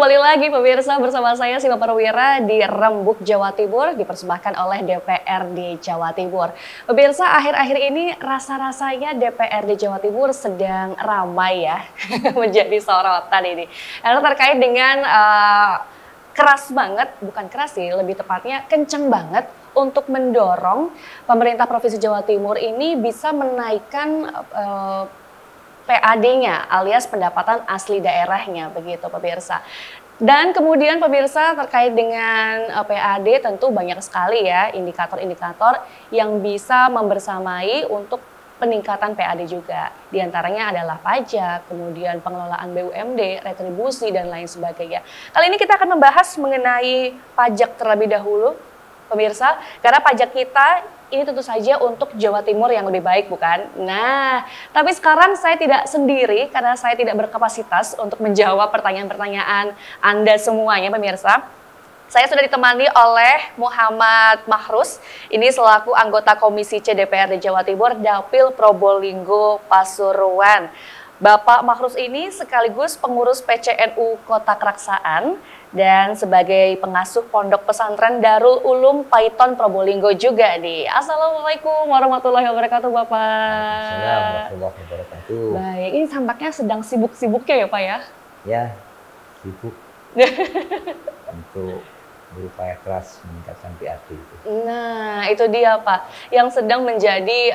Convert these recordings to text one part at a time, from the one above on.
kembali lagi pemirsa bersama saya Sima Perwira di Rembuk, Jawa Timur, dipersembahkan oleh DPRD Jawa Timur. Pemirsa, akhir-akhir ini rasa-rasanya DPRD Jawa Timur sedang ramai ya, menjadi sorotan ini. Karena terkait dengan keras banget, bukan keras sih, lebih tepatnya kenceng banget untuk mendorong pemerintah Provinsi Jawa Timur ini bisa menaikkan PAD-nya alias pendapatan asli daerahnya begitu pemirsa. Dan kemudian pemirsa terkait dengan PAD tentu banyak sekali ya indikator-indikator yang bisa membersamai untuk peningkatan PAD juga. Di antaranya adalah pajak, kemudian pengelolaan BUMD, retribusi dan lain sebagainya. Kali ini kita akan membahas mengenai pajak terlebih dahulu pemirsa, karena pajak kita ini tentu saja untuk Jawa Timur yang lebih baik, bukan? Nah, tapi sekarang saya tidak sendiri karena saya tidak berkapasitas untuk menjawab pertanyaan-pertanyaan Anda semuanya, pemirsa. Saya sudah ditemani oleh Muhammad Mahrus, ini selaku anggota Komisi C DPRD Jawa Timur, Dapil Probolinggo Pasuruan. Bapak Mahrus ini sekaligus pengurus PCNU Kota Keraksaan dan sebagai pengasuh Pondok Pesantren Darul Ulum Paiton Probolinggo juga nih. Assalamualaikum warahmatullahi wabarakatuh Bapak. Assalamualaikum warahmatullahi wabarakatuh. Baik, ini tampaknya sedang sibuk-sibuknya ya Pak ya? Ya, sibuk untuk berupaya keras meningkatkan PAD itu. Nah, itu dia Pak, yang sedang menjadi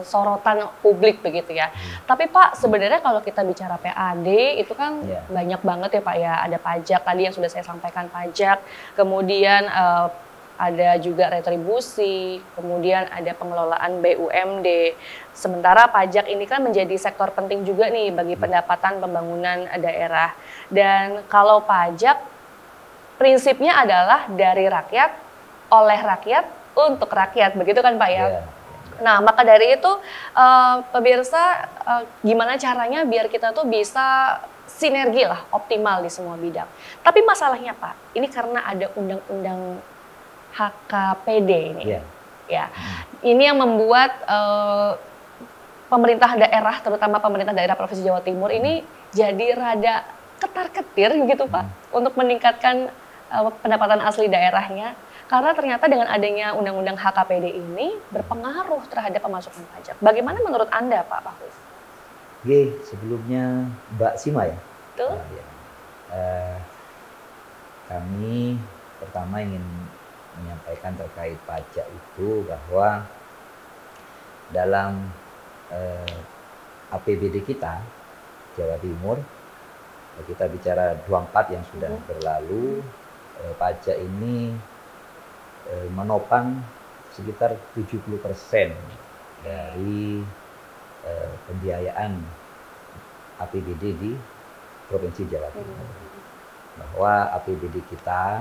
sorotan publik begitu ya. Tapi Pak, sebenarnya kalau kita bicara PAD itu kan banyak banget ya Pak ya. Ada pajak tadi yang sudah saya sampaikan, pajak, kemudian ada juga retribusi, kemudian ada pengelolaan BUMD. Sementara pajak ini kan menjadi sektor penting juga nih bagi pendapatan pembangunan daerah. Dan kalau pajak prinsipnya adalah dari rakyat, oleh rakyat, untuk rakyat, begitu kan Pak ya? Nah, maka dari itu pemirsa gimana caranya biar kita tuh bisa sinergi lah, optimal di semua bidang. Tapi masalahnya Pak, ini karena ada undang-undang HKPD ini, ya, ini yang membuat pemerintah daerah, terutama pemerintah daerah Provinsi Jawa Timur ini jadi rada ketar-ketir gitu Pak, untuk meningkatkan pendapatan asli daerahnya, karena ternyata dengan adanya undang-undang HKPD ini berpengaruh terhadap pemasukan pajak. Bagaimana menurut Anda Pak Mahrus? Oke, sebelumnya Mbak Sima ya. Betul. Kami pertama ingin menyampaikan terkait pajak itu bahwa dalam APBD kita Jawa Timur, kita bicara 24 yang sudah berlalu, pajak ini menopang sekitar 70% dari pembiayaan APBD di Provinsi Jawa Timur. Bahwa APBD kita,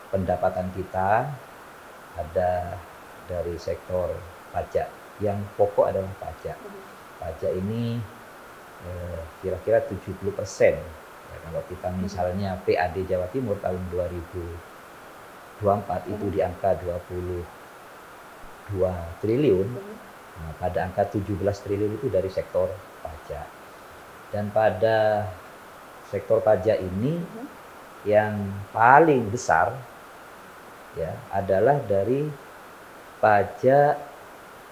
pendapatan kita ada dari sektor pajak. Yang pokok adalah pajak. Pajak ini kira-kira 70%. Ya, kalau kita misalnya PAD Jawa Timur tahun 2024 itu di angka 22 triliun, nah, pada angka 17 triliun itu dari sektor pajak. Dan pada sektor pajak ini yang paling besar ya adalah dari pajak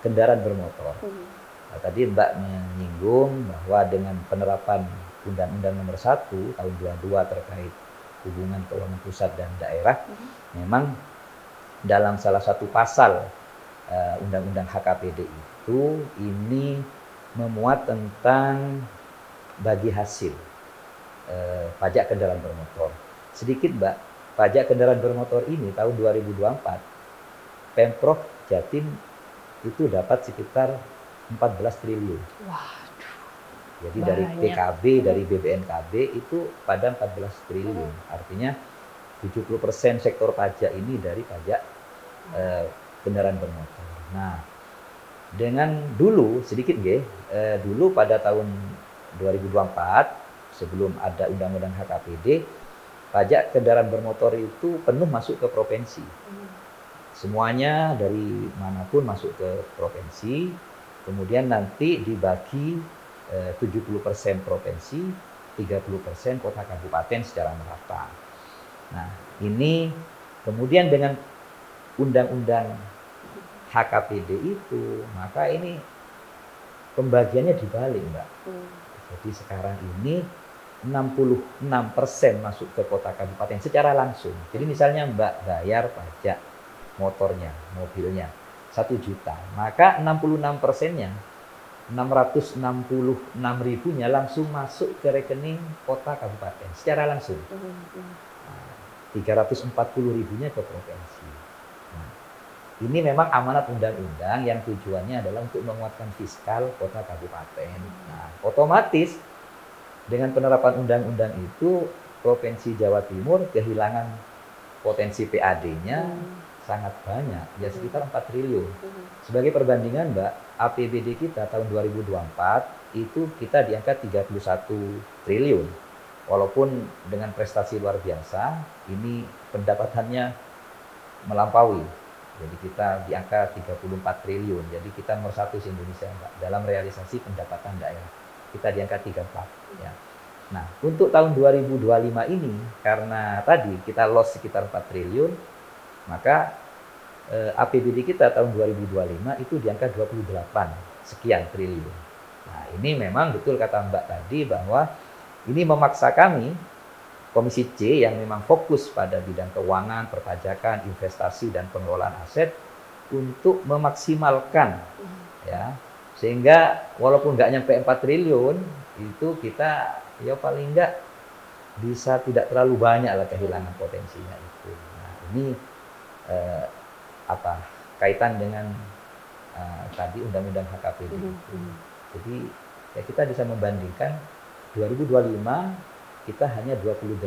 kendaraan bermotor. Nah, tadi Mbak menyinggung bahwa dengan penerapan Undang-Undang Nomor 1 Tahun 22 terkait hubungan keuangan pusat dan daerah, memang dalam salah satu pasal Undang-Undang HKPD itu ini memuat tentang bagi hasil pajak kendaraan bermotor. Sedikit Mbak, pajak kendaraan bermotor ini tahun 2024 Pemprov Jatim itu dapat sekitar 14 triliun. Waduh. Jadi banyak. Dari PKB, dari BBNKB itu pada 14 triliun. Artinya 70% sektor pajak ini dari pajak kendaraan bermotor. Nah, dengan dulu sedikit dulu pada tahun 2024 sebelum ada Undang-Undang HKPD, pajak kendaraan bermotor itu penuh masuk ke provinsi. Semuanya dari manapun masuk ke provinsi, kemudian nanti dibagi 70% provinsi, 30% kota kabupaten secara merata. Nah, ini kemudian dengan undang-undang HKPD itu, maka ini pembagiannya dibalik, Mbak. Jadi sekarang ini 66% masuk ke kota kabupaten secara langsung. Jadi misalnya Mbak bayar pajak motornya, mobilnya 1 juta, maka 66%-nya 666.000-nya langsung masuk ke rekening kota kabupaten secara langsung. 340.000-nya ke provinsi. Nah, ini memang amanat undang-undang yang tujuannya adalah untuk menguatkan fiskal kota kabupaten. Nah, otomatis dengan penerapan undang-undang itu Provinsi Jawa Timur kehilangan potensi PAD-nya sangat banyak, ya sekitar 4 triliun. Sebagai perbandingan, Mbak, APBD kita tahun 2024 itu kita di angka 31 triliun. Walaupun dengan prestasi luar biasa, ini pendapatannya melampaui. Jadi kita di angka 34 triliun. Jadi kita nomor 1 di Indonesia, Mbak, dalam realisasi pendapatan daerah. Kita di angka 34. Ya. Nah, untuk tahun 2025 ini, karena tadi kita loss sekitar 4 triliun, maka APBD kita tahun 2025 itu di angka 28 sekian triliun. Nah, ini memang betul kata Mbak tadi bahwa ini memaksa kami, Komisi C yang memang fokus pada bidang keuangan, perpajakan, investasi, dan pengelolaan aset untuk memaksimalkan, ya, sehingga walaupun nggak nyampe 4 triliun, itu kita ya paling nggak bisa tidak terlalu banyak lah kehilangan potensinya itu. Nah, ini kaitan dengan tadi undang-undang HKPD itu. Jadi ya kita bisa membandingkan 2025 kita hanya 28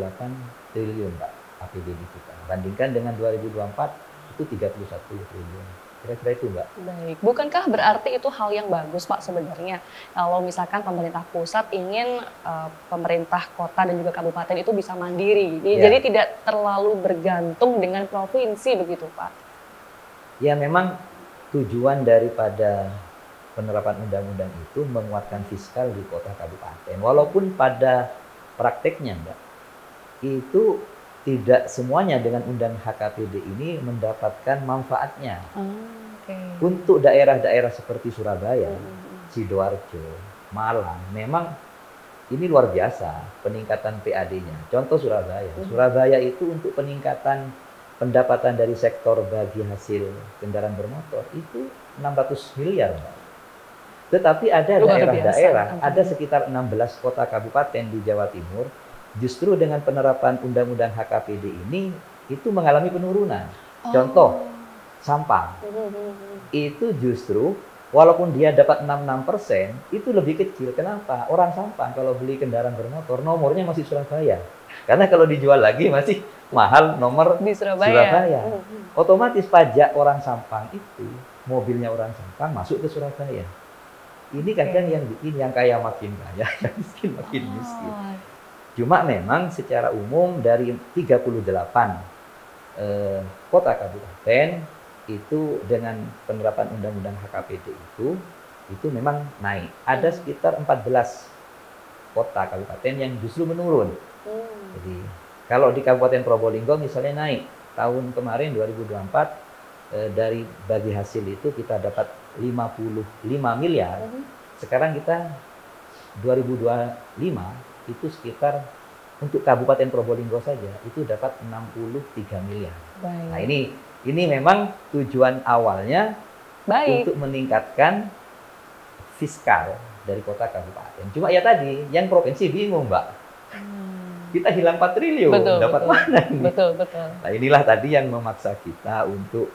triliun, Pak, APBD kita. Bandingkan dengan 2024 itu 31 triliun. Kira-kira itu, Mbak. Baik, bukankah berarti itu hal yang bagus, Pak, sebenarnya kalau misalkan pemerintah pusat ingin pemerintah kota dan juga kabupaten itu bisa mandiri, jadi tidak terlalu bergantung dengan provinsi begitu, Pak? Ya, memang tujuan daripada penerapan undang-undang itu menguatkan fiskal di kota kabupaten. Walaupun pada prakteknya, Mbak, itu tidak semuanya dengan undang HKPD ini mendapatkan manfaatnya. Untuk daerah-daerah seperti Surabaya, Sidoarjo, Malang, memang ini luar biasa peningkatan PAD-nya. Contoh Surabaya. Surabaya itu untuk peningkatan pendapatan dari sektor bagi hasil kendaraan bermotor itu 600 miliar. Tetapi ada daerah-daerah, ada sekitar 16 kota kabupaten di Jawa Timur, justru dengan penerapan undang-undang HKPD ini, itu mengalami penurunan. Contoh, Sampang. Itu justru, walaupun dia dapat 66%, itu lebih kecil. Kenapa? Orang Sampang kalau beli kendaraan bermotor, nomornya masih Surabaya. Karena kalau dijual lagi masih mahal nomor di Surabaya. Otomatis pajak orang Sampang itu, mobilnya orang Sampang masuk ke Surabaya. Ini kadang yang bikin yang kaya makin kaya, yang miskin makin miskin. Cuma memang secara umum dari 38 kota kabupaten itu dengan penerapan undang-undang HKPD itu memang naik. Ada sekitar 14 kota kabupaten yang justru menurun. Jadi kalau di Kabupaten Probolinggo misalnya naik, tahun kemarin 2024 dari bagi hasil itu kita dapat 55 miliar. Sekarang kita 2025 itu sekitar untuk Kabupaten Probolinggo saja itu dapat 63 miliar. Baik. Nah, ini memang tujuan awalnya untuk meningkatkan fiskal dari kota kabupaten. Cuma ya tadi yang provinsi bingung, Mbak. Kita hilang 4 triliun, dapat mana ini? Betul. Nah, inilah tadi yang memaksa kita untuk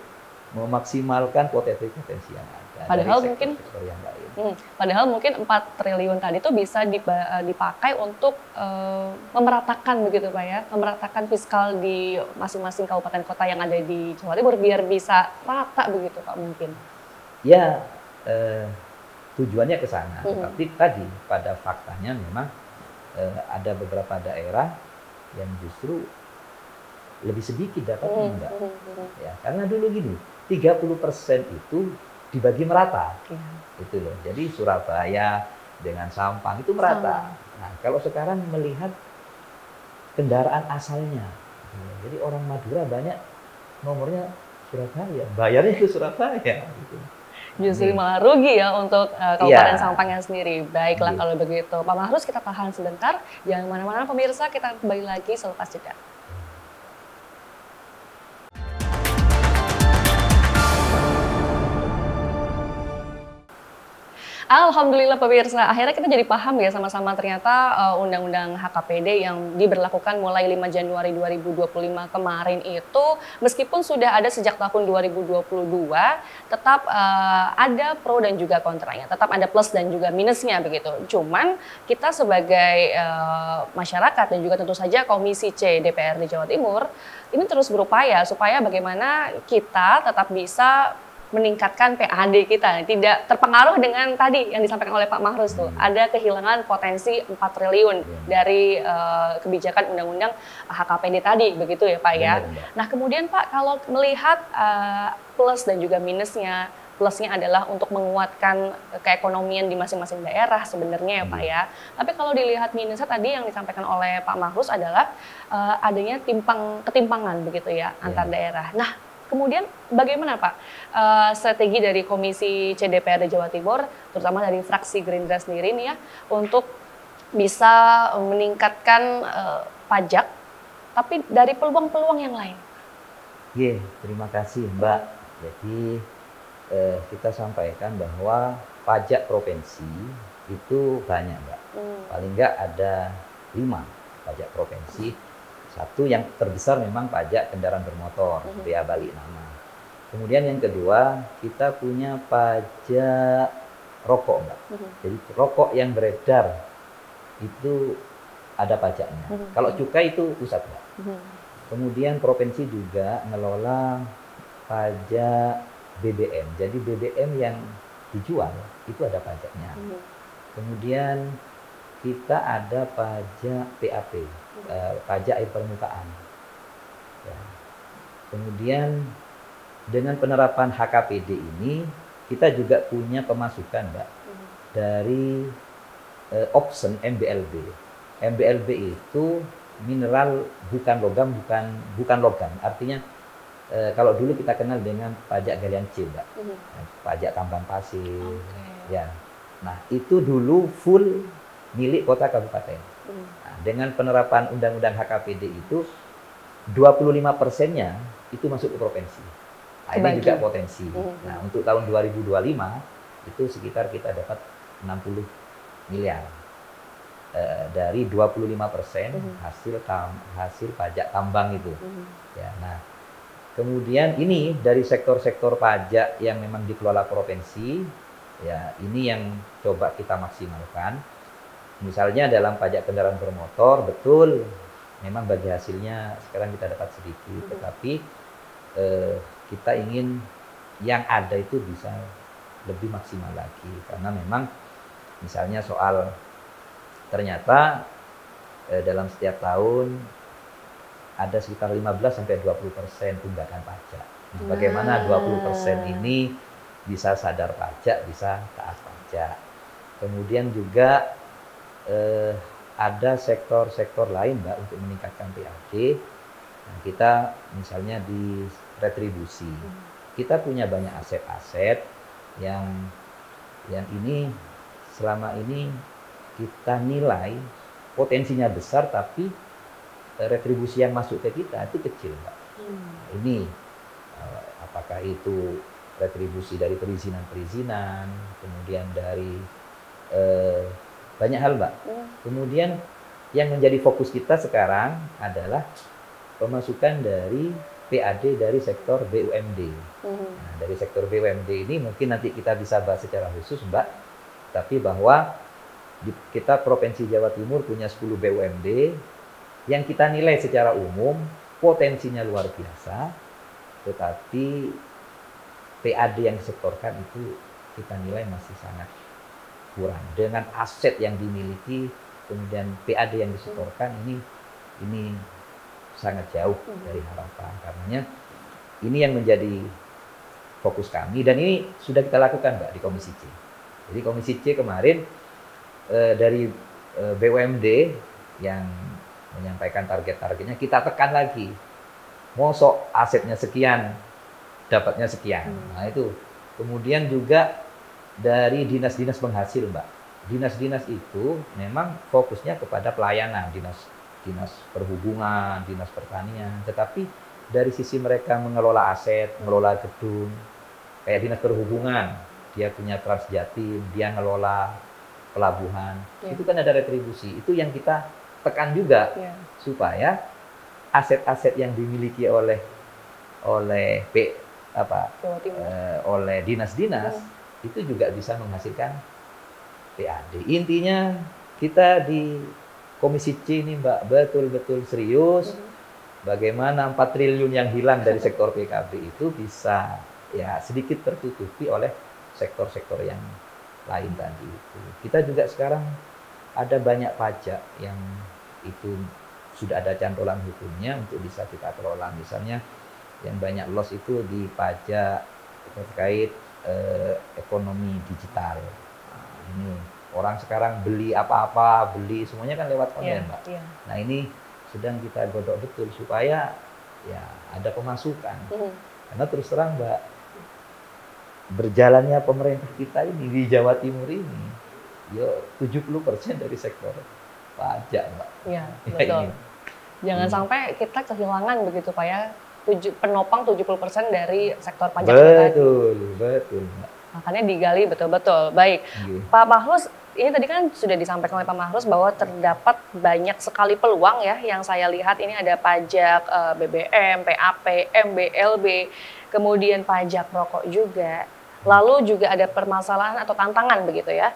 memaksimalkan potensi yang ada. Padahal mungkin yang lain. Padahal mungkin 4 triliun tadi itu bisa dipakai untuk memeratakan begitu, Pak, ya, memeratakan fiskal di masing-masing kabupaten kota yang ada di Jawa Timur biar bisa rata begitu, Pak, mungkin. Ya, tujuannya ke sana. Tapi tadi pada faktanya memang ada beberapa daerah yang justru lebih sedikit dapatnya, Mbak. Ya, karena dulu gini, 30% itu dibagi merata. Itu loh. Jadi Surabaya, dengan Sampang itu merata. Nah, kalau sekarang melihat kendaraan asalnya, jadi orang Madura banyak nomornya Surabaya, bayarnya ke Surabaya. Gitu. Justru malah rugi ya untuk Kabupaten Sampangnya sendiri. Baiklah kalau begitu. Pak Mahrus, kita tahan sebentar. Jangan mana-mana pemirsa, kita kembali lagi selepas jeda. Alhamdulillah pemirsa, akhirnya kita jadi paham ya sama-sama ternyata Undang-Undang HKPD yang diberlakukan mulai 5 Januari 2025 kemarin itu meskipun sudah ada sejak tahun 2022, tetap ada pro dan juga kontranya, tetap ada plus dan juga minusnya begitu. Cuman kita sebagai masyarakat dan juga tentu saja Komisi C DPRD Jawa Timur ini terus berupaya supaya bagaimana kita tetap bisa meningkatkan PAD kita, tidak terpengaruh dengan tadi yang disampaikan oleh Pak Mahrus tuh, ada kehilangan potensi 4 triliun dari kebijakan Undang-Undang HKPD tadi, begitu ya Pak ya. Nah kemudian Pak, kalau melihat plus dan juga minusnya, plusnya adalah untuk menguatkan keekonomian di masing-masing daerah sebenarnya ya Pak ya. Tapi kalau dilihat minusnya tadi yang disampaikan oleh Pak Mahrus adalah adanya ketimpangan begitu ya antar daerah. Nah kemudian bagaimana Pak strategi dari Komisi C DPRD Jawa Timur, terutama dari fraksi Gerindra sendiri nih ya, untuk bisa meningkatkan pajak, tapi dari peluang-peluang yang lain? Terima kasih Mbak. Jadi kita sampaikan bahwa pajak provinsi itu banyak Mbak. Paling nggak ada 5 pajak provinsi. Satu yang terbesar memang pajak kendaraan bermotor, bea balik nama. Kemudian yang kedua, kita punya pajak rokok, Mbak. Jadi rokok yang beredar itu ada pajaknya. Kalau cukai itu pusat, Mbak. Kemudian provinsi juga ngelola pajak BBM. Jadi BBM yang dijual itu ada pajaknya. Kemudian kita ada pajak PAP, pajak air permukaan. Ya. Kemudian dengan penerapan HKPD ini kita juga punya pemasukan, Mbak, dari option MBLB. MBLB itu mineral bukan logam, bukan logam. Artinya kalau dulu kita kenal dengan pajak galian C, Mbak, pajak tambang pasir. Ya. Nah itu dulu full milik kota kabupaten. Nah, dengan penerapan Undang-Undang HKPD itu 25%-nya itu masuk ke provinsi. Nah, ini juga potensi. Nah, untuk tahun 2025 itu sekitar kita dapat 60 miliar dari 25% hasil pajak tambang itu. Ya, nah, kemudian ini dari sektor-sektor pajak yang memang dikelola provinsi, ya ini yang coba kita maksimalkan. Misalnya dalam pajak kendaraan bermotor, betul, memang bagi hasilnya sekarang kita dapat sedikit, tetapi kita ingin yang ada itu bisa lebih maksimal lagi. Karena memang misalnya soal ternyata dalam setiap tahun ada sekitar 15-20% tunggakan pajak. Nah, bagaimana 20% ini bisa sadar pajak, bisa taat pajak. Kemudian juga ada sektor-sektor lain, Mbak, untuk meningkatkan PAD. Nah, kita misalnya di retribusi, kita punya banyak aset-aset yang ini selama ini kita nilai potensinya besar, tapi retribusi yang masuk ke kita itu kecil, Mbak. Nah, ini apakah itu retribusi dari perizinan, kemudian dari banyak hal, Mbak. Kemudian yang menjadi fokus kita sekarang adalah pemasukan dari PAD dari sektor BUMD. Nah, dari sektor BUMD ini mungkin nanti kita bisa bahas secara khusus, Mbak. Tapi bahwa kita Provinsi Jawa Timur punya 10 BUMD yang kita nilai secara umum potensinya luar biasa, tetapi PAD yang disetorkan itu kita nilai masih sangat kurang. Dengan aset yang dimiliki, kemudian PAD yang disetorkan ini sangat jauh dari harapan. Karenanya ini yang menjadi fokus kami dan ini sudah kita lakukan, Mbak, di Komisi C. Jadi Komisi C kemarin dari BUMD yang menyampaikan target-targetnya, kita tekan lagi. Mosok asetnya sekian, dapatnya sekian. Nah itu. Kemudian juga dari dinas-dinas penghasil, Mbak. Dinas-dinas itu memang fokusnya kepada pelayanan, dinas perhubungan, dinas pertanian. Tetapi dari sisi mereka mengelola aset, mengelola gedung, kayak dinas perhubungan, dia punya Transjatim, dia ngelola pelabuhan, itu kan ada retribusi. Itu yang kita tekan juga supaya aset-aset yang dimiliki oleh oleh dinas-dinas itu juga bisa menghasilkan PAD. Intinya kita di Komisi C ini, Mbak, betul-betul serius bagaimana 4 triliun yang hilang dari sektor PKB itu bisa ya sedikit tertutupi oleh sektor-sektor yang lain tadi itu. Kita juga sekarang ada banyak pajak yang itu sudah ada cantolan hukumnya untuk bisa kita kelola. Misalnya yang banyak loss itu di pajak terkait ekonomi digital. Nah, ini orang sekarang beli apa-apa, beli semuanya kan lewat online, Mbak. Nah ini sedang kita godok betul supaya ya ada pemasukan. Karena terus terang, Mbak, berjalannya pemerintah kita ini di Jawa Timur ini, ya 70% dari sektor pajak, Mbak. Iya, betul. Jangan sampai kita kehilangan begitu Pak ya, penopang 70% dari sektor pajak tadi. Betul. Makanya digali betul-betul. Baik, Pak Mahrus, ini tadi kan sudah disampaikan oleh Pak Mahrus bahwa terdapat banyak sekali peluang ya yang saya lihat ini ada pajak BBM, PAP, MBLB, kemudian pajak rokok juga. Lalu juga ada permasalahan atau tantangan begitu ya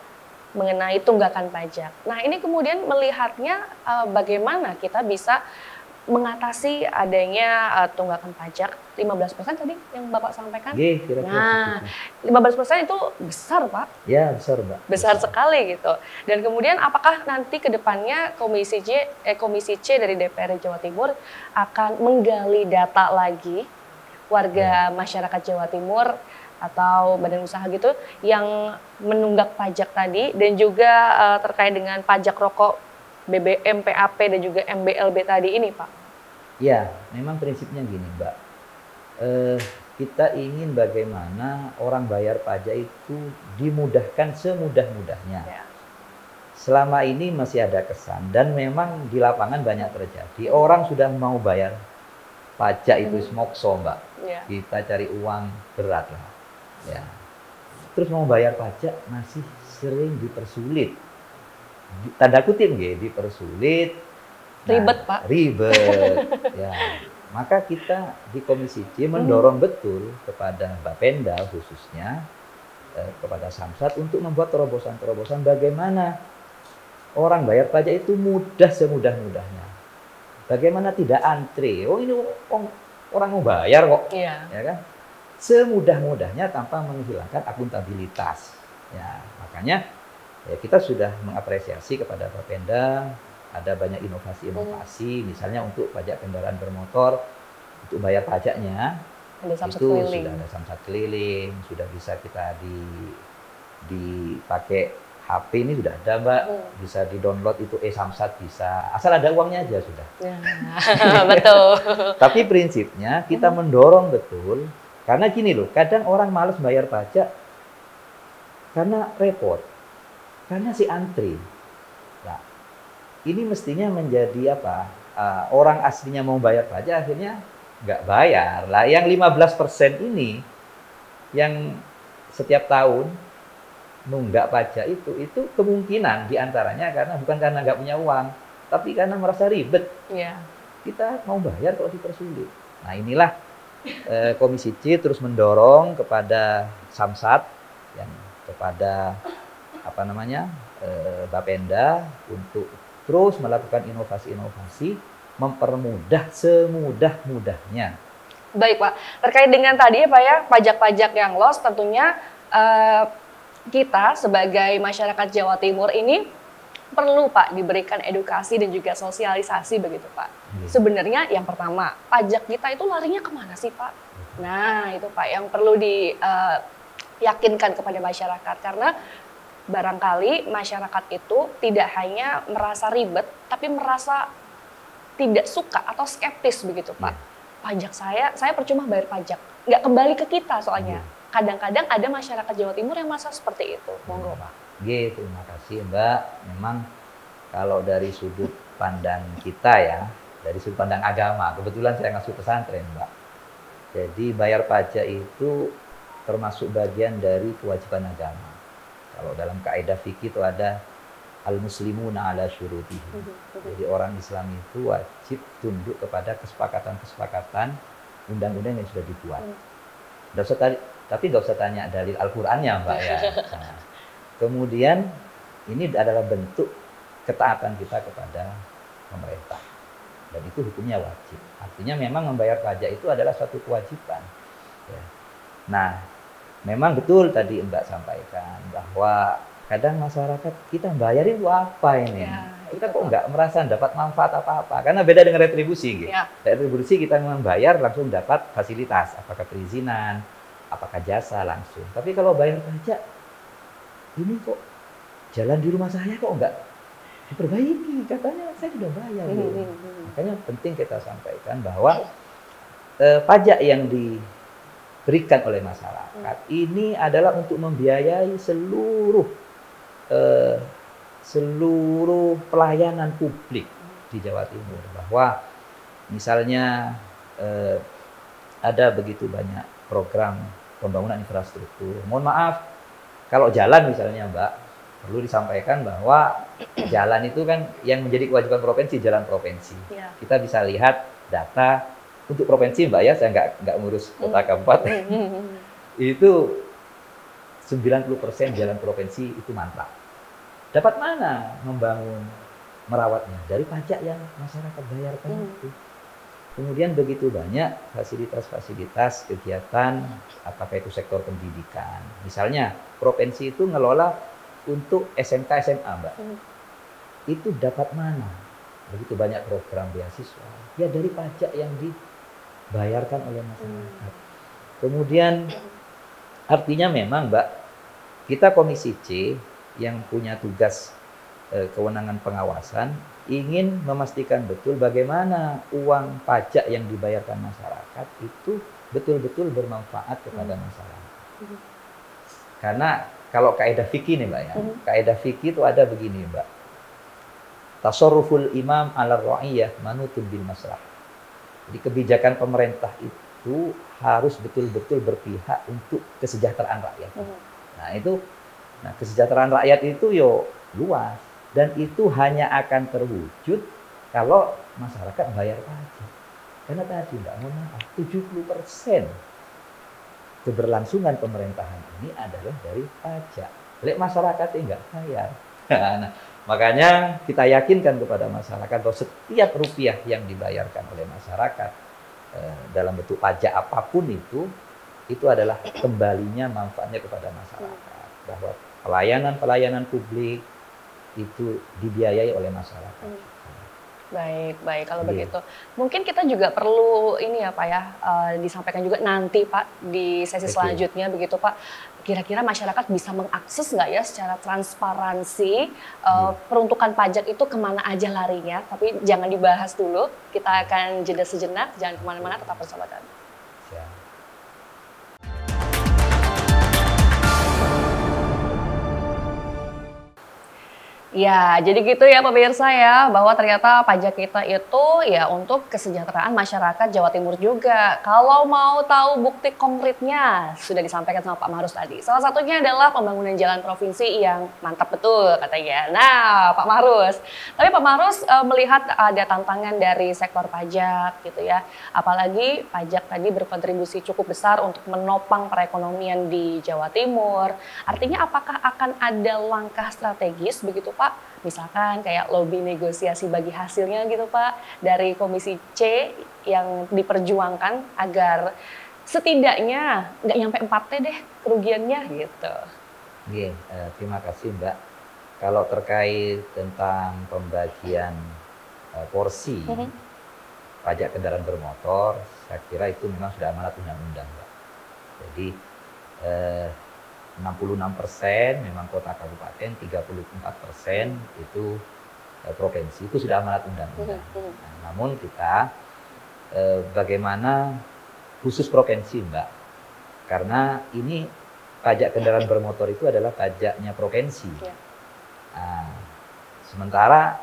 mengenai tunggakan pajak. Nah ini kemudian melihatnya bagaimana kita bisa mengatasi adanya tunggakan pajak 15% tadi yang Bapak sampaikan. Nah, 15% itu besar, Pak. Ya, besar, Mbak. Besar sekali gitu. Dan kemudian apakah nanti ke depannya Komisi C dari DPR Jawa Timur akan menggali data lagi warga masyarakat Jawa Timur atau badan usaha gitu yang menunggak pajak tadi dan juga terkait dengan pajak rokok BBM, PAP dan juga MBLB tadi ini, Pak? Ya, memang prinsipnya gini, Mbak. Kita ingin bagaimana orang bayar pajak itu dimudahkan semudah-mudahnya. Ya. Selama ini masih ada kesan dan memang di lapangan banyak terjadi. Orang sudah mau bayar pajak itu smokso, Mbak. Ya. Kita cari uang berat lah. Ya. Terus mau bayar pajak masih sering dipersulit. Tanda kutip dipersulit. Ribet, Pak. Ribet. Ya. Maka kita di Komisi C mendorong betul kepada Bapenda khususnya kepada Samsat untuk membuat terobosan-terobosan bagaimana orang bayar pajak itu mudah semudah-mudahnya. Bagaimana tidak antre. Oh ini orang mau bayar kok. Iya. Ya kan? Semudah-mudahnya tanpa menghilangkan akuntabilitas. Ya, makanya ya kita sudah mengapresiasi kepada Bapenda, ada banyak inovasi-inovasi, misalnya untuk pajak kendaraan bermotor, untuk bayar pajaknya, ada samsat itu keliling. sudah ada samsat keliling, sudah bisa kita dipakai HP ini sudah ada, Mbak, bisa di-download itu Samsat bisa, asal ada uangnya aja sudah. Ya, betul. Tapi prinsipnya kita mendorong betul. Karena gini loh, kadang orang malas bayar pajak karena repot, karena si antri. Nah, ini mestinya menjadi apa? Orang aslinya mau bayar pajak akhirnya nggak bayar. Lah, yang 15% ini, yang setiap tahun nunggak pajak itu kemungkinan diantaranya bukan karena nggak punya uang, tapi karena merasa ribet. Yeah. Kita mau bayar kok dipersulit. Nah inilah Komisi C terus mendorong kepada Samsat, kepada Bapenda untuk terus melakukan inovasi-inovasi, mempermudah semudah-mudahnya. Baik Pak, terkait dengan tadi ya Pak ya, pajak-pajak yang loss tentunya kita sebagai masyarakat Jawa Timur ini perlu Pak diberikan edukasi dan juga sosialisasi begitu Pak. Sebenarnya yang pertama, pajak kita itu larinya kemana sih Pak? Nah itu Pak yang perlu diyakinkan kepada masyarakat karena barangkali masyarakat itu tidak hanya merasa ribet, tapi merasa tidak suka atau skeptis begitu Pak. Pajak saya percuma bayar pajak, nggak kembali ke kita soalnya. Kadang-kadang ada masyarakat Jawa Timur yang merasa seperti itu. Monggo Pak. Terima kasih Mbak. Memang kalau dari sudut pandang kita ya, dari sudut pandang agama, kebetulan saya ngasuh pesantren Mbak. Jadi bayar pajak itu termasuk bagian dari kewajiban agama. Kalau dalam kaidah fikih itu ada al-muslimuna ala syurutihi. Jadi orang Islam itu wajib tunduk kepada kesepakatan-kesepakatan undang-undang yang sudah dibuat. Tapi nggak usah tanya dalil Al-Qur'annya Mbak ya. Nah, kemudian ini adalah bentuk ketaatan kita kepada pemerintah. Dan itu hukumnya wajib. Artinya memang membayar pajak itu adalah suatu kewajiban. Ya. Nah, memang betul tadi Mbak sampaikan bahwa kadang masyarakat kita bayarin itu apa ini? Ya, kita kok nggak merasa dapat manfaat apa-apa? Karena beda dengan retribusi. Gitu. Ya. Retribusi kita membayar langsung dapat fasilitas, apakah perizinan, apakah jasa langsung. Tapi kalau bayar pajak, ini kok jalan di rumah saya kok nggak diperbaiki? Katanya saya sudah bayar. Makanya penting kita sampaikan bahwa pajak yang diberikan oleh masyarakat ini adalah untuk membiayai seluruh pelayanan publik di Jawa Timur. Bahwa misalnya ada begitu banyak program pembangunan infrastruktur. Mohon maaf, kalau jalan misalnya Mbak, perlu disampaikan bahwa jalan itu kan yang menjadi kewajiban provinsi, jalan provinsi. Ya. Kita bisa lihat data untuk provinsi Mbak ya, saya nggak ngurus kota kabupaten. Itu 90% jalan provinsi itu mantap. Dapat mana membangun, merawatnya? Dari pajak yang masyarakat bayarkan itu. Kemudian begitu banyak fasilitas-fasilitas kegiatan, apakah itu sektor pendidikan. Misalnya provinsi itu ngelola untuk SMK SMA Mbak. Itu dapat mana? Begitu banyak program beasiswa. Ya dari pajak yang dibayarkan oleh masyarakat. Kemudian artinya memang Mbak, kita Komisi C yang punya tugas kewenangan pengawasan ingin memastikan betul bagaimana uang pajak yang dibayarkan masyarakat itu betul-betul bermanfaat kepada masyarakat. Karena kalau kaidah fikih nih Mbak ya, kaidah fikih itu ada begini Mbak. Tasarruful imam ala ra'iyah manutun bil maslahah. Jadi kebijakan pemerintah itu harus betul-betul berpihak untuk kesejahteraan rakyat. Nah kesejahteraan rakyat itu yo luas. Dan itu hanya akan terwujud kalau masyarakat bayar pajak. Karena tadi Mbak, mohon maaf, 70% keberlangsungan pemerintahan ini adalah dari pajak. Lek masyarakat nggak bayar. Nah, makanya kita yakinkan kepada masyarakat bahwa setiap rupiah yang dibayarkan oleh masyarakat dalam bentuk pajak apapun itu adalah kembalinya manfaatnya kepada masyarakat. Bahwa pelayanan publik itu dibiayai oleh masyarakat. Baik kalau begitu. Mungkin kita juga perlu ini ya Pak ya, disampaikan juga nanti Pak di sesi selanjutnya begitu Pak. Kira-kira masyarakat bisa mengakses nggak ya secara transparansi peruntukan pajak itu kemana aja larinya? Tapi jangan dibahas dulu. Kita akan jeda sejenak, jangan kemana-mana, tetap bersama kami. Ya, jadi gitu ya pemirsa ya, bahwa ternyata pajak kita itu ya untuk kesejahteraan masyarakat Jawa Timur juga. Kalau mau tahu bukti konkretnya, sudah disampaikan sama Pak Mahrus tadi. Salah satunya adalah pembangunan jalan provinsi yang mantap betul katanya. Nah, Pak Mahrus. Tapi Pak Mahrus melihat ada tantangan dari sektor pajak gitu ya. Apalagi pajak tadi berkontribusi cukup besar untuk menopang perekonomian di Jawa Timur. Artinya apakah akan ada langkah strategis begitu Pak, misalkan kayak lobby negosiasi bagi hasilnya gitu Pak, dari Komisi C yang diperjuangkan agar setidaknya nggak nyampe 4T deh kerugiannya gitu. Terima kasih Mbak. Kalau terkait tentang pembagian porsi pajak kendaraan bermotor, saya kira itu memang sudah amanat undang-undang Mbak. Jadi 66% memang kota kabupaten, 34% itu provinsi. Itu sudah amanat undang-undang. Nah, namun kita bagaimana khusus provinsi, Mbak? Karena ini pajak kendaraan bermotor itu adalah pajaknya provinsi. Nah, sementara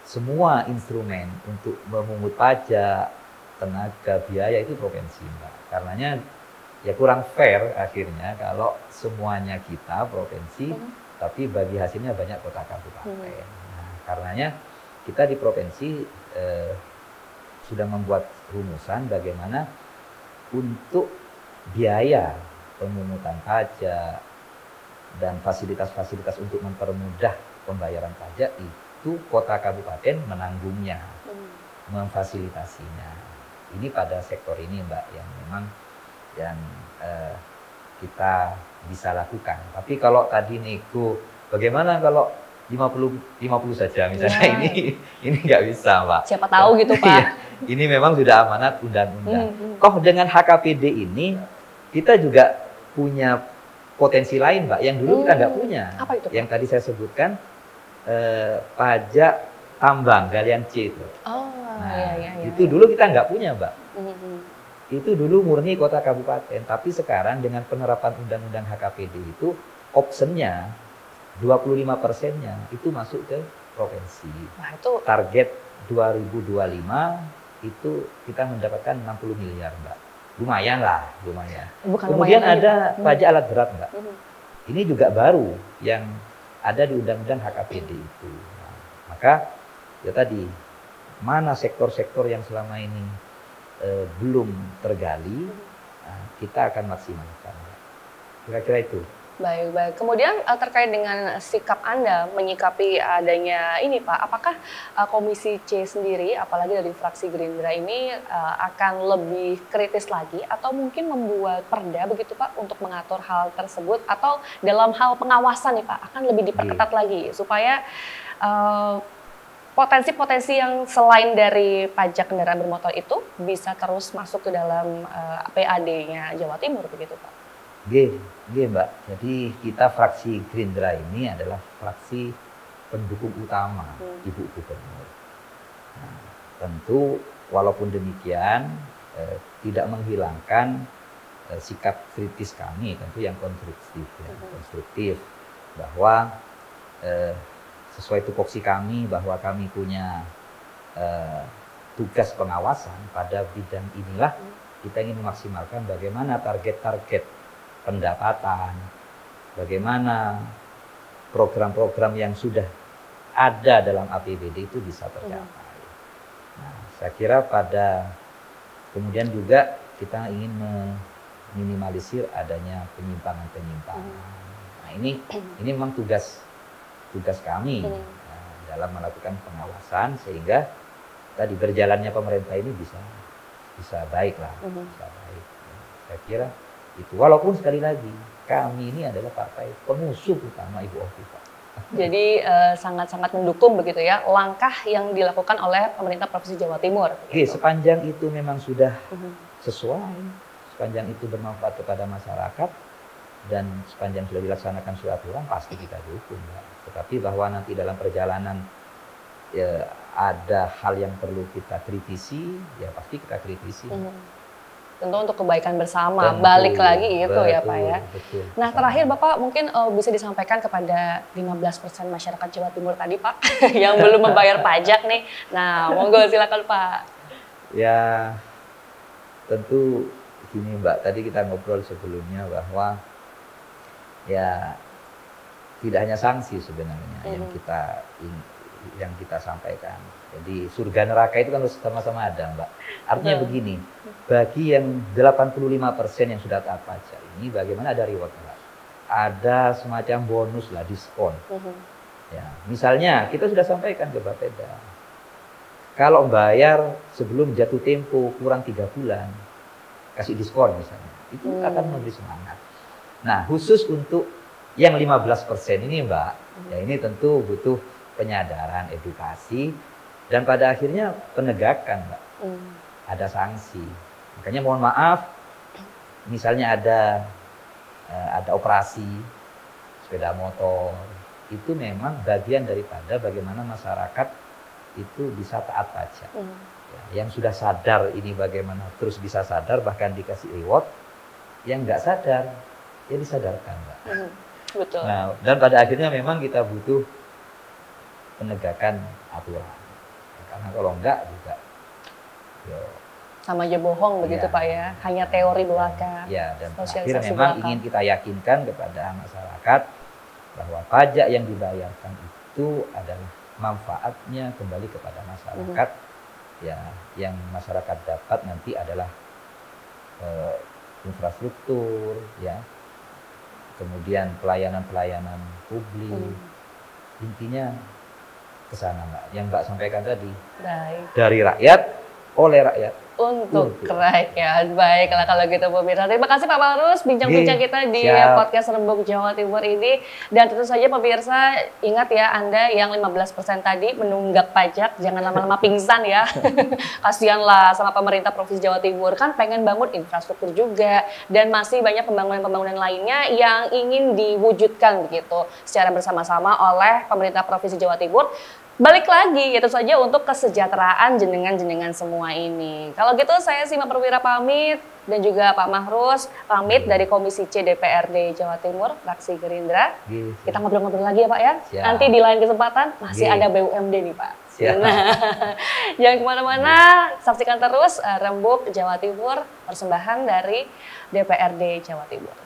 semua instrumen untuk memungut pajak, tenaga, biaya itu provinsi, Mbak. Karenanya ya kurang fair akhirnya kalau semuanya kita provinsi, tapi bagi hasilnya banyak kota kabupaten. Nah, karenanya kita di provinsi sudah membuat rumusan bagaimana untuk biaya pemungutan pajak dan fasilitas-fasilitas untuk mempermudah pembayaran pajak itu kota kabupaten menanggungnya, memfasilitasinya. Ini pada sektor ini, Mbak, yang memang yang kita bisa lakukan. Tapi kalau tadi nego, bagaimana kalau 50 saja misalnya, ini nggak bisa, Mbak. Siapa tahu gitu, Pak. Iya, ini memang sudah amanat undang-undang. Kok dengan HKPD ini kita juga punya potensi lain, Mbak, yang dulu kita nggak punya. Apa itu, Pak? Yang tadi saya sebutkan pajak tambang galian C itu. Itu dulu kita nggak punya, Mbak. Itu dulu murni kota kabupaten, tapi sekarang dengan penerapan undang-undang HKPD itu optionnya 25%-nya itu masuk ke provinsi. Nah, itu target 2025 itu kita mendapatkan 60 miliar, Mbak. Lumayan lah, lumayan. Kemudian ada pajak alat berat, Mbak. Ini juga baru yang ada di undang-undang HKPD itu. Nah, maka ya tadi, mana sektor-sektor yang selama ini belum tergali, kita akan maksimalkan. Kira-kira itu. Baik. Kemudian terkait dengan sikap Anda menyikapi adanya ini, Pak, apakah Komisi C sendiri, apalagi dari fraksi Gerindra ini akan lebih kritis lagi atau mungkin membuat perda begitu, Pak, untuk mengatur hal tersebut, atau dalam hal pengawasan nih, Pak, akan lebih diperketat lagi supaya potensi-potensi yang selain dari pajak kendaraan bermotor itu bisa terus masuk ke dalam PAD-nya Jawa Timur begitu, Pak? Mbak. Jadi kita fraksi Gerindra ini adalah fraksi pendukung utama Ibu Gubernur. Nah, tentu walaupun demikian tidak menghilangkan sikap kritis kami, tentu yang konstruktif, bahwa sesuai tupoksi kami bahwa kami punya tugas pengawasan pada bidang inilah. Kita ingin memaksimalkan bagaimana target-target pendapatan, bagaimana program-program yang sudah ada dalam APBD itu bisa tercapai. Nah, saya kira kemudian juga kita ingin meminimalisir adanya penyimpangan-penyimpangan. Nah, ini memang tugas kami dalam melakukan pengawasan sehingga tadi berjalannya pemerintah ini bisa baik lah, bisa baik. Saya kira itu, walaupun sekali lagi kami ini adalah partai pengusung utama Ibu Hovifah. Jadi sangat-sangat mendukung begitu ya langkah yang dilakukan oleh pemerintah Provinsi Jawa Timur. Gitu. Sepanjang itu memang sudah sesuai, sepanjang itu bermanfaat kepada masyarakat dan sepanjang sudah dilaksanakan sesuai aturan, pasti kita dukung. Ya. Tetapi bahwa nanti dalam perjalanan ya, ada hal yang perlu kita kritisi, ya pasti kita kritisi. Tentu untuk kebaikan bersama, balik lagi itu ya Pak ya. Betul. Nah terakhir Bapak mungkin bisa disampaikan kepada 15% masyarakat Jawa Timur tadi Pak, yang belum membayar pajak nih. Nah monggo silakan Pak. Ya tentu gini Mbak, tadi kita ngobrol sebelumnya bahwa ya tidak hanya sanksi sebenarnya yang kita sampaikan. Jadi surga neraka itu kan harus sama-sama ada, Mbak. Artinya begini, bagi yang 85% yang sudah taat pajak ini, bagaimana ada reward, Mbak? Ada semacam bonus lah, diskon. Ya, misalnya kita sudah sampaikan ke Bapeda, kalau bayar sebelum jatuh tempo kurang 3 bulan, kasih diskon misalnya, itu akan memberi semangat. Nah, khusus untuk yang 15% ini, Mbak, ya ini tentu butuh penyadaran, edukasi, dan pada akhirnya penegakan, Mbak. Ada sanksi. Makanya mohon maaf, misalnya ada ada operasi sepeda motor, itu memang bagian daripada bagaimana masyarakat itu bisa taat pajak. Ya, yang sudah sadar ini bagaimana terus bisa sadar, bahkan dikasih reward. Yang nggak sadar, ya disadarkan, Mbak. Betul. Nah, dan pada akhirnya memang kita butuh penegakan aturan. Ya, karena kalau enggak juga, ya, sama aja bohong begitu ya, Pak ya, hanya teori belaka. Ya, dan terakhir Sosialisasi memang belaka. ingin kita yakinkan kepada masyarakat bahwa pajak yang dibayarkan itu adalah manfaatnya kembali kepada masyarakat. Ya, yang masyarakat dapat nanti adalah infrastruktur, ya, kemudian pelayanan-pelayanan publik. Intinya ke sana, Mbak. Yang Mbak sampaikan tadi, Baik. dari rakyat, oleh rakyat. Untuk rakyat. Baiklah kalau gitu pemirsa. Terima kasih Pak Marus bincang-bincang kita di podcast Rembuk Jawa Timur ini. Dan tentu saja pemirsa ingat ya, Anda yang 15% tadi menunggak pajak, jangan lama-lama pingsan ya. Kasianlah sama pemerintah Provinsi Jawa Timur, kan pengen bangun infrastruktur juga. Dan masih banyak pembangunan-pembangunan lainnya yang ingin diwujudkan begitu secara bersama-sama oleh pemerintah Provinsi Jawa Timur. Balik lagi, itu saja untuk kesejahteraan jenengan-jenengan semua ini. Kalau gitu saya Sima Perwira pamit, dan juga Pak Mahrus pamit dari Komisi C DPRD Jawa Timur, fraksi Gerindra. Kita ngobrol-ngobrol lagi ya Pak ya. Siap. Nanti di lain kesempatan masih ada BUMD nih Pak. Nah, jangan kemana-mana, saksikan terus Rembuk Jawa Timur, persembahan dari DPRD Jawa Timur.